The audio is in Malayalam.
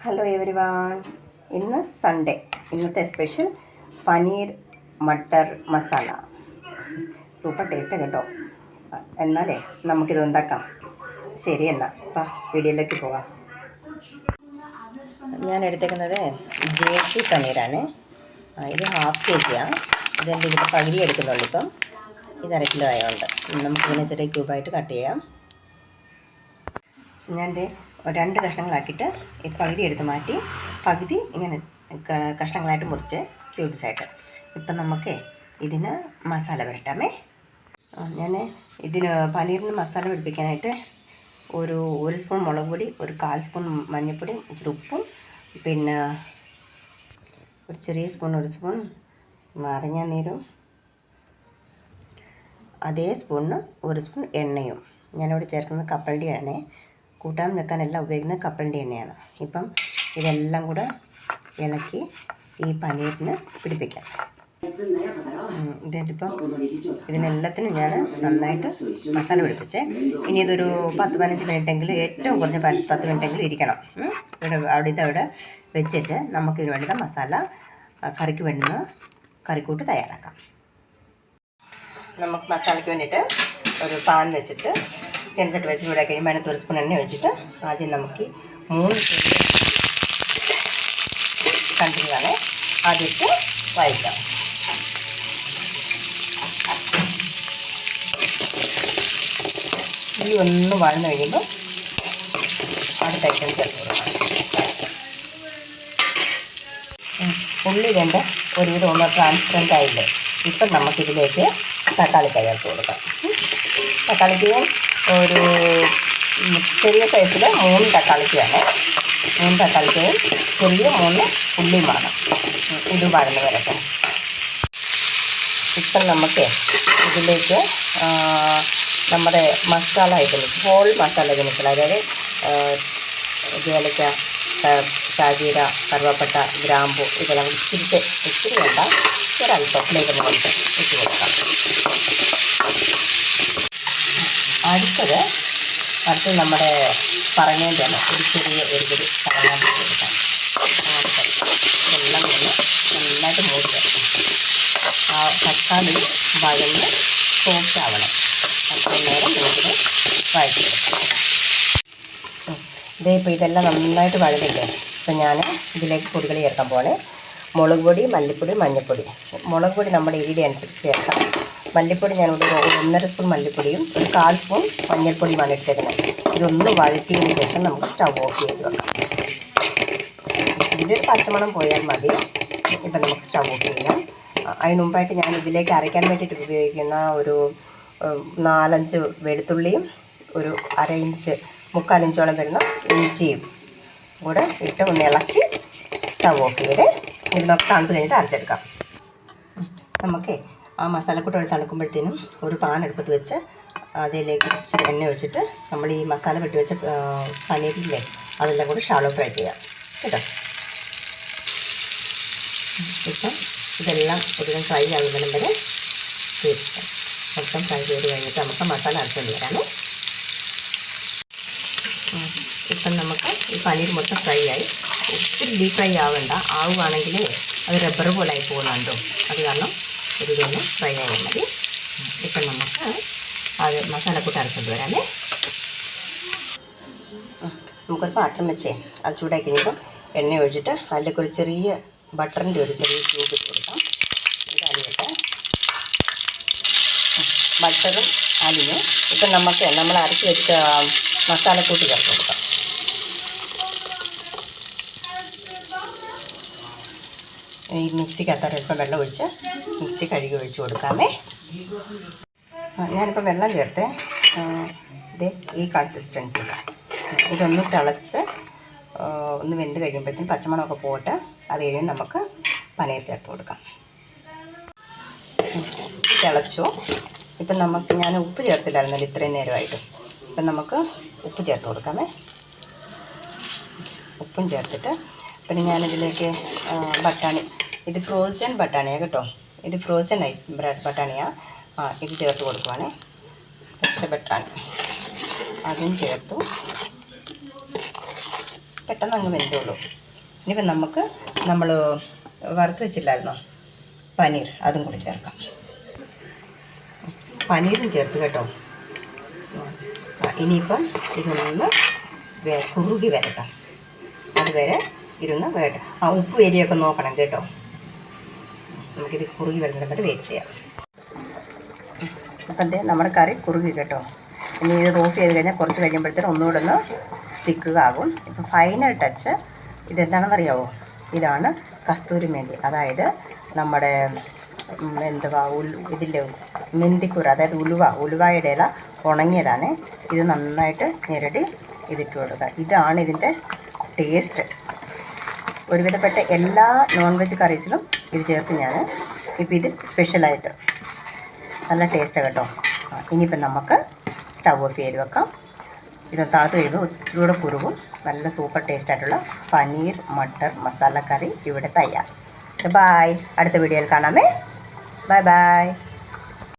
Hello everyone. ഇന്ന് സൺഡേ. ഇന്നത്തെ special paneer matar masala. Super taste കേട്ടോ. എന്നാലേ നമുക്കിത് ഉണ്ടാക്കാം. ശരി, എന്നാൽ വീഡിയോയിലേക്ക് പോകാം. ഞാൻ എടുത്തേക്കുന്നത് ജേഴ്സി പനീറാണ്. ഇത് ഹാഫ് KG. ഇതെൻ്റെ ഇതിൻ്റെ പകുതി എടുക്കുന്നുള്ളൂ. ഇപ്പം ഇത് 1/2 കിലോ ആയതുകൊണ്ട് നമുക്കിതിനെ ചെറിയ ക്യൂബായിട്ട് കട്ട് ചെയ്യാം. ഞാൻ 2 കഷ്ണങ്ങളാക്കിയിട്ട് ഇത് പകുതി എടുത്ത് മാറ്റി പകുതി ഇങ്ങനെ കഷ്ണങ്ങളായിട്ട് മുറിച്ച് ക്യൂബ്സായിട്ട്. ഇപ്പം നമുക്ക് ഇതിന് മസാല പുരട്ടാമേ. ഞാൻ ഇതിന് പനീറിന് മസാല പിടിപ്പിക്കാനായിട്ട് ഒരു സ്പൂൺ മുളക് പൊടി, ഒരു 1/4 സ്പൂൺ മഞ്ഞൾപ്പൊടി, ഇച്ചിരി ഉപ്പും, പിന്നെ ഒരു ചെറിയ സ്പൂൺ 1 സ്പൂൺ നാരങ്ങ നീരും, അതേ സ്പൂണിന് 1 സ്പൂൺ എണ്ണയും. ഞാനിവിടെ ചേർക്കുന്നത് കപ്പലണ്ടി എണ്ണ. കൂട്ടാൻ വെക്കാനെല്ലാം ഉപയോഗിക്കുന്നത് കപ്പലണ്ടി എണ്ണയാണ്. ഇപ്പം ഇതെല്ലാം കൂടെ ഇളക്കി ഈ പനീറിന് പിടിപ്പിക്കാം. ഇതിപ്പം ഇതിനെല്ലാത്തിനും ഞാൻ നന്നായിട്ട് മസാല പിടിപ്പിച്ചേ. ഇനി ഇതൊരു 10-15 മിനിറ്റെങ്കിലും, ഏറ്റവും കുറഞ്ഞ 10 മിനിറ്റെങ്കിലും ഇരിക്കണം. ഇവിടെ ഇതവിടെ വെച്ച് നമുക്കിതിന് വേണ്ടുന്ന മസാല കറിക്ക് വേണ്ടുന്ന കറിക്കൂട്ട് തയ്യാറാക്കാം. നമുക്ക് മസാലയ്ക്ക് വേണ്ടിയിട്ട് ഒരു പാൻ വെച്ചിട്ട് ചെറുചട്ടി വെച്ച് ചൂടാക്കി കഴിയുമ്പോൾ അതിനകത്ത് 1 സ്പൂൺ എണ്ണ ഒഴിച്ചിട്ട് ആദ്യം നമുക്ക് 3 കണ്ടിരുന്നാണ് ആദ്യത്തെ വഴറ്റാം. ഈ ഒന്ന് വഴന്ന് കഴിയുമ്പോൾ അടുത്ത ഐറ്റം ചേർത്ത് കൊടുക്കണം. ഉള്ളി വേണ്ട ഒരുവിധം ഒന്ന് ട്രാൻസ്പെറൻ്റ് ആയില്ലേ. ഇപ്പം നമുക്കിതിലേക്ക് തക്കാളിക്കായ ചേർത്ത് കൊടുക്കാം. തക്കാളിക്ക് ഒരു ചെറിയ സൈസിൽ 3 തക്കാളിക്കാണ്. 3 തക്കാളിക്കയും ചെറിയ 3 ഉള്ളിയും വേണം. ഇത് വഴന്ന് വരട്ടെ. ഇപ്പം നമുക്ക് ഇതിലേക്ക് നമ്മുടെ masala items, whole masala items, അതായത് ഏലക്ക, ഷാജീര, കറുവപ്പട്ട, ഗ്രാമ്പു, ഇതെല്ലാം ഇച്ചിരി വേണ്ട ഒരല്പം ഫ്ലേവറിന് കൊണ്ട് ഇട്ട് കൊടുക്കാം. അടുത്തത് നമ്മുടെ പറഞ്ഞതിൻ്റെ ഒരു ചെറിയ ഒരു പറയാൻ കൊടുക്കാം. ഇതെല്ലാം ഒന്ന് നന്നായിട്ട് മൂത്ത് ആ തക്കാളി വഴന്ന് സോഫ്റ്റ് ആവണം. അത്രയും നേരം മൂന്ന് വഴറ്റിയെടുക്കാം. ഇപ്പോൾ ഇതെല്ലാം നന്നായിട്ട് വഴന്നില്ലേ. ഇപ്പം ഞാൻ ഇതിലേക്ക് പൊടികൾ ചേർക്കാൻ പോകണേ. മുളക് പൊടി, മല്ലിപ്പൊടി, മഞ്ഞൾപ്പൊടി. മുളക് പൊടി നമ്മുടെ എരിയുടെ അനുസരിച്ച് ചേർക്കാം. മല്ലിപ്പൊടി ഞാനിവിടെ 1.5 സ്പൂൺ മല്ലിപ്പൊടിയും ഒരു 1/4 സ്പൂൺ മഞ്ഞൾപ്പൊടിയുമാണ് എടുത്തേക്കുന്നത്. ഇതൊന്ന് വഴറ്റിയതിന് ശേഷം നമുക്ക് സ്റ്റവ് ഓഫ് ചെയ്ത് വെക്കാം. ഇതിൻ്റെ ഒരു പച്ചമണം പോയാൽ മതി. ഇപ്പം നമുക്ക് സ്റ്റവ് ഓഫ് ചെയ്യാം. അതിന് മുമ്പായിട്ട് ഞാൻ ഇതിലേക്ക് അരയ്ക്കാൻ വേണ്ടിയിട്ട് ഉപയോഗിക്കുന്ന ഒരു 4-5 വെളുത്തുള്ളിയും ഒരു 1/2-3/4 ഇഞ്ചോളം വരുന്ന ഇഞ്ചിയും കൂടെ ഇട്ട് ഒന്ന് ഇളക്കി സ്റ്റവ് ഓഫ് ചെയ്ത് ഇതിനൊക്കെ തണുത്ത് കഴിഞ്ഞിട്ട് അരച്ചെടുക്കാം. നമുക്ക് ആ മസാലക്കൂട്ട് എടുത്ത് തണുക്കുമ്പോഴത്തേനും ഒരു പാൻ അടുപ്പത്ത് വെച്ച് അതിലേക്ക് ഇച്ചിരി എണ്ണ ഒഴിച്ചിട്ട് നമ്മൾ ഈ മസാല വെട്ടി വെച്ച പനീരില്ലേ അതെല്ലാം കൂടി ഷാലോ ഫ്രൈ ചെയ്യാം കേട്ടോ. ഇപ്പം ഇതെല്ലാം ഒരുവിധം ഫ്രൈ ആകുന്നതിനും വരെ തീർച്ചയായും മൊത്തം ഫ്രൈ ചെയ്ത് കഴിഞ്ഞിട്ട് നമുക്ക് മസാല അരച്ചുകൊണ്ട് വരാമേ. ഇപ്പം നമുക്ക് ഈ പനീർ മൊത്തം ഫ്രൈ ആയി. ഒത്തിരി ഡീപ് ഫ്രൈ ആവുകയാണെങ്കിൽ അത് റബ്ബർ പോലെ ആയി പോകുന്നുണ്ടോ. അത് കാരണം ഇതൊന്ന് ഫ്രൈ ആയാൽ മതി. ഇപ്പം നമുക്ക് അത് മസാലക്കൂട്ട് അരച്ചുകൊണ്ട് വരാമേ. നമുക്കൊരു പാത്രം വെച്ചേ അത് ചൂടാക്കി കഴിയുമ്പോൾ എണ്ണ ഒഴിച്ചിട്ട് അതിലേക്ക് ഒരു ചെറിയ ബട്ടറിൻ്റെ ഒരു ചെറിയ ക്യൂബ് ഇട്ട് കൊടുക്കാം. ഇത് അലിയട്ടെ. ബട്ടറും അലിഞ്ഞ് ഇപ്പം നമ്മൾ അരച്ച് വെച്ച മസാലക്കൂട്ട് ചേർത്ത് കൊടുക്കാം. ഈ മിക്സിക്കകത്ത് അല്പം വെള്ളം ഒഴിച്ച് മിക്സി കഴുകി ഒഴിച്ച് കൊടുക്കാമേ. ഞാനിപ്പോൾ വെള്ളം ചേർത്ത് ഇത് ഈ കൺസിസ്റ്റൻസി ഇതൊന്ന് തിളച്ച് ഒന്ന് വെന്ത് കഴിയുമ്പോഴത്തേക്കും പച്ചമണമൊക്കെ പോയിട്ട് അത് കഴിഞ്ഞ് നമുക്ക് പനീർ ചേർത്ത് കൊടുക്കാം. തിളച്ചു. ഇപ്പം ഞാൻ ഉപ്പ് ചേർത്തില്ലായിരുന്നല്ലോ ഇത്രയും നേരമായിട്ട്. ഇപ്പം നമുക്ക് ഉപ്പ് ചേർത്ത് കൊടുക്കാമേ. ഉപ്പും ചേർത്തിട്ട് പിന്നെ ഞാനിതിലേക്ക് ബട്ടാണി, ഇത് ഫ്രോസൺ ബട്ടാണിയാണ് കേട്ടോ. ഇത് ഫ്രോസൺ ബട്ടാണിയാണ്. ഇത് ചേർത്ത് കൊടുക്കുവാണേ. പച്ച ബട്ടാണി അതും ചേർത്തു. പെട്ടെന്ന് അങ്ങ് വെന്തോളൂ. ഇനിയിപ്പം നമുക്ക് നമ്മൾ വറുത്ത് വെച്ചില്ലായിരുന്നോ പനീർ, അതും കൂടി ചേർക്കാം. പനീറും ചേർത്ത് കേട്ടോ. ഇനിയിപ്പം ഇതൊന്ന് കുറുകി വരട്ടോ. അതുവരെ ഇരുന്ന് വേട്ടെ. ഉപ്പ് എരിയൊക്കെ നോക്കണം കേട്ടോ. നമുക്കിത് കുറുകി വരുന്നത് വരെ വെയിറ്റ് ചെയ്യാം. അപ്പം നമ്മുടെ കറി കുറുകി കേട്ടോ. ഇനി ഇത് ഓഫ് ചെയ്ത് കഴിഞ്ഞാൽ കുറച്ച് കഴിയുമ്പോഴത്തേനും ഒന്നുകൂടെ ഒന്ന് തിക്കുകയാകും. ഇപ്പം ഫൈനൽ ടച്ച് ഇതെന്താണെന്നറിയാവോ? ഇതാണ് കസ്തൂരി മേന്തി, അതായത് നമ്മുടെ എന്തുവാ ഇതിൻ്റെ മെന്തിക്കൂര, അതായത് ഉലുവയുടെ ഇല ഉണങ്ങിയതാണ്. ഇത് നന്നായിട്ട് ഞെരടി ഇതിട്ട് കൊടുക്കുക. ഇതാണ് ഇതിൻ്റെ ടേസ്റ്റ്. ഒരുവിധപ്പെട്ട എല്ലാ നോൺ വെജ് കറീസിലും ഇത് ചേർത്ത് ഞാൻ. ഇപ്പോൾ ഇതിൽ സ്പെഷ്യലായിട്ട് നല്ല ടേസ്റ്റാണ് കേട്ടോ. ഇനിയിപ്പം നമുക്ക് സ്റ്റവ് ഓഫ് ചെയ്ത് വെക്കാം. ഇത് തണുത്ത് കഴിയുമ്പോൾ ഒത്തിരിയൂടെ കുറുകും. നല്ല സൂപ്പർ ടേസ്റ്റായിട്ടുള്ള പനീർ മട്ടർ മസാല കറി ഇവിടെ തയ്യാർ. ബായ്. അടുത്ത വീഡിയോയിൽ കാണാമേ. Bye bye.